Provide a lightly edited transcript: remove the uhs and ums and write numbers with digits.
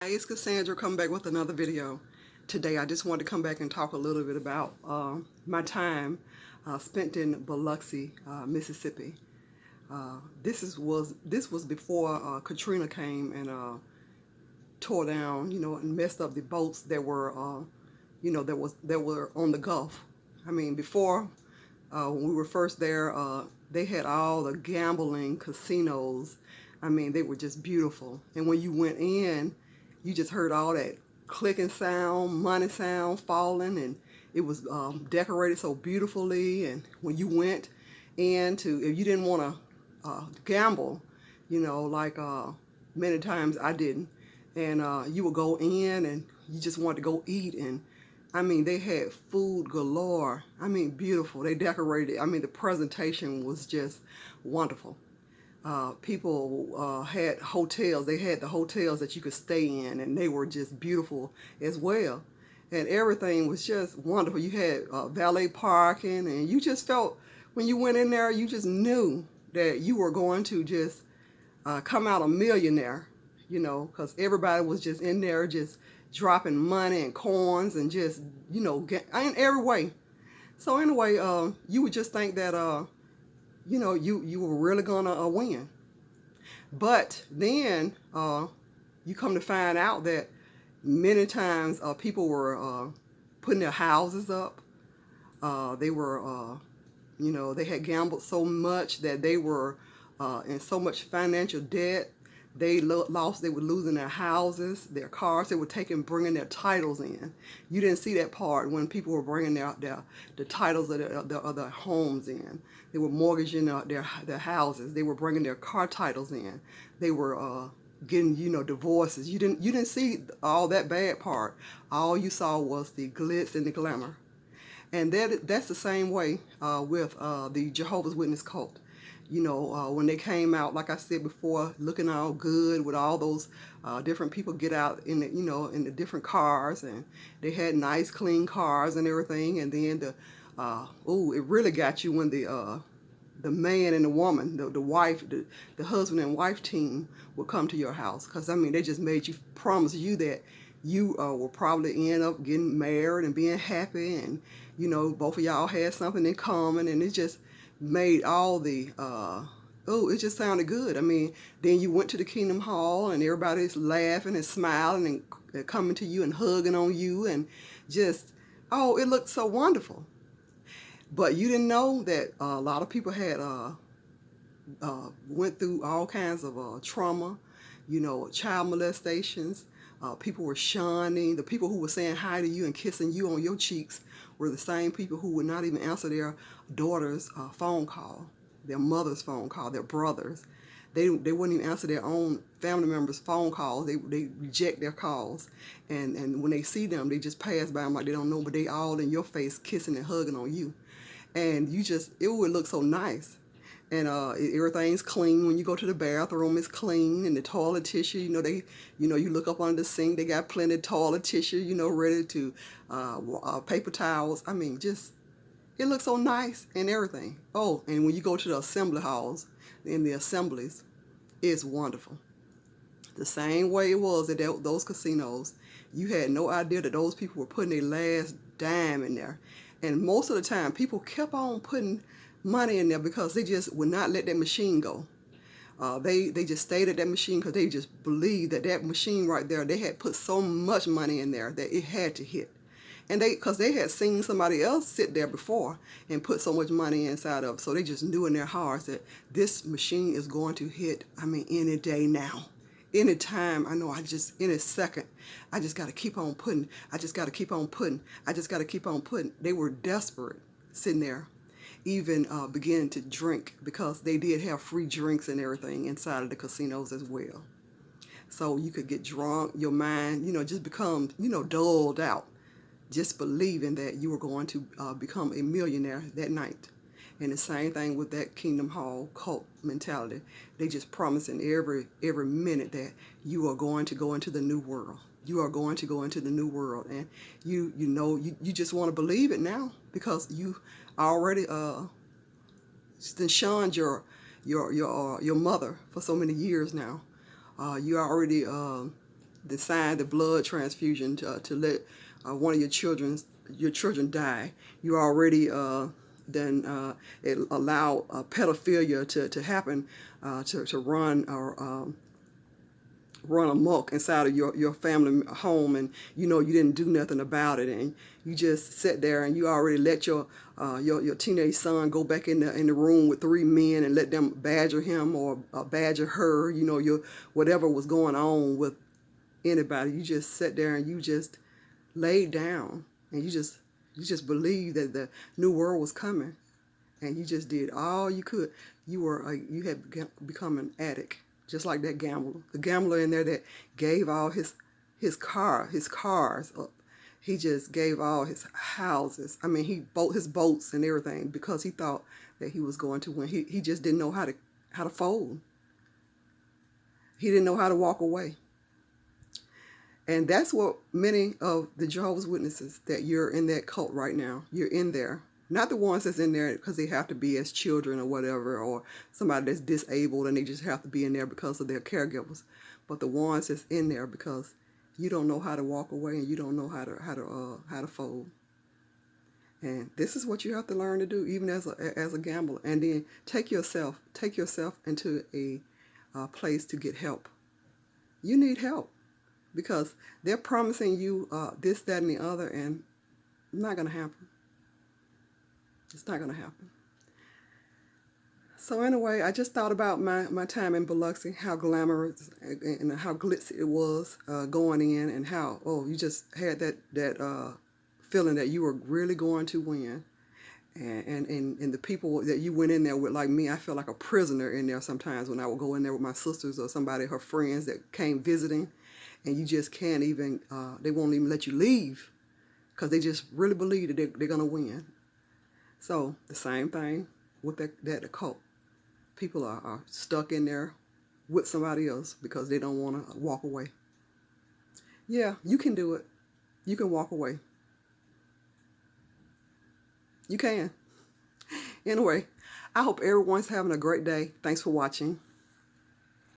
Hey, it's Cassandra coming back with another video. Today I just wanted to come back and talk a little bit about my time spent in Biloxi, Mississippi. This was before Katrina came and tore down, and messed up the boats that were, that were on the Gulf. I mean, before when we were first there, they had all the gambling casinos. I mean, they were just beautiful. And when you went in, you just heard all that clicking sound, money sound falling, and it was decorated so beautifully. And when you went if you didn't want to gamble, like many times I didn't, and you would go in and you just wanted to go eat, and I mean, they had food galore. I mean, beautiful. They decorated it. I mean, the presentation was just wonderful. People had hotels. They had the hotels that you could stay in, and they were just beautiful as well. And everything was just wonderful. You had valet parking, and you just felt when you went in there, you just knew that you were going to just come out a millionaire, because everybody was just in there just dropping money and coins and just, in every way. So anyway, you would just think that, you were really gonna win. But then you come to find out that many times people were putting their houses up. They were, they had gambled so much that they were in so much financial debt. They lost. They were losing their houses, their cars. They were bringing their titles in. You didn't see that part when people were bringing the titles of their homes in. They were mortgaging their houses. They were bringing their car titles in. They were getting divorces. You didn't see all that bad part. All you saw was the glitz and the glamour. And that's the same way with the Jehovah's Witness cult. When they came out, like I said before, looking all good with all those different people get out in in the different cars, and they had nice, clean cars and everything. And then it really got you when the man and the woman, the wife, the husband and wife team would come to your house. Because, I mean, they just made you promise you that you will probably end up getting married and being happy. And, both of y'all had something in common. And it just made all it just sounded good. I mean, then you went to the Kingdom Hall and everybody's laughing and smiling and coming to you and hugging on you. And just, it looked so wonderful. But you didn't know that a lot of people had went through all kinds of trauma, child molestations. People were shunning. The people who were saying hi to you and kissing you on your cheeks were the same people who would not even answer their daughter's phone call, their mother's phone call, their brothers. They wouldn't even answer their own family members' phone calls. They reject their calls. And when they see them, they just pass by them like they don't know, but they all in your face kissing and hugging on you. And it would look so nice. And everything's clean. When you go to the bathroom, it's clean, and the toilet tissue, you look up under the sink, they got plenty of toilet tissue, ready to paper towels. I mean, just it looks so nice and everything. Oh, and when you go to the assembly halls in the assemblies, it's wonderful. The same way it was at those casinos, you had no idea that those people were putting their last dime in there. And most of the time, people kept on putting money in there because they just would not let that machine go. They just stayed at that machine because they just believed that machine right there, they had put so much money in there that it had to hit. And because they had seen somebody else sit there before and put so much money inside of it, so they just knew in their hearts that this machine is going to hit, I mean, any day now. Any time, I know in a second, I just got to keep on putting. I just got to keep on putting. I just got to keep on putting. They were desperate sitting there, even beginning to drink because they did have free drinks and everything inside of the casinos as well. So you could get drunk, your mind, just become, dulled out, just believing that you were going to become a millionaire that night. And the same thing with that Kingdom Hall cult mentality. They just promising every minute that you are going to go into the new world. You are going to go into the new world, and you just want to believe it now because you already shunned your mother for so many years now. You already sign the blood transfusion to let one of your children die. You already then it allow pedophilia to happen, to run or run amok inside of your family home, and you know you didn't do nothing about it, and you just sat there and you already let your teenage son go back in the room with 3 men and let them badger him or badger her, you know, your whatever was going on with anybody. You just sat there and you just laid down, and you just believed that the new world was coming, and you just did all you could. You had become an addict, just like that gambler. The gambler in there that gave all his cars up. He just gave all his houses. I mean, he bought his boats and everything because he thought that he was going to win. He just didn't know how to fold. He didn't know how to walk away. And that's what many of the Jehovah's Witnesses, that you're in that cult right now. You're in there. Not the ones that's in there because they have to be as children or whatever, or somebody that's disabled and they just have to be in there because of their caregivers. But the ones that's in there because you don't know how to walk away and you don't know how to fold. And this is what you have to learn to do, even as a gambler. And then take yourself into a place to get help. You need help because they're promising you this, that, and the other, and it's not going to happen. It's not going to happen. So anyway, I just thought about my time in Biloxi, how glamorous and how glitzy it was going in, and how, you just had that feeling that you were really going to win. And the people that you went in there with, like me, I felt like a prisoner in there sometimes when I would go in there with my sisters or somebody, her friends that came visiting, and you just can't even, they won't even let you leave because they just really believe that they're going to win. So the same thing with that occult. People are stuck in there with somebody else because they don't want to walk away. Yeah, you can do it. You can walk away. You can. Anyway, I hope everyone's having a great day. Thanks for watching.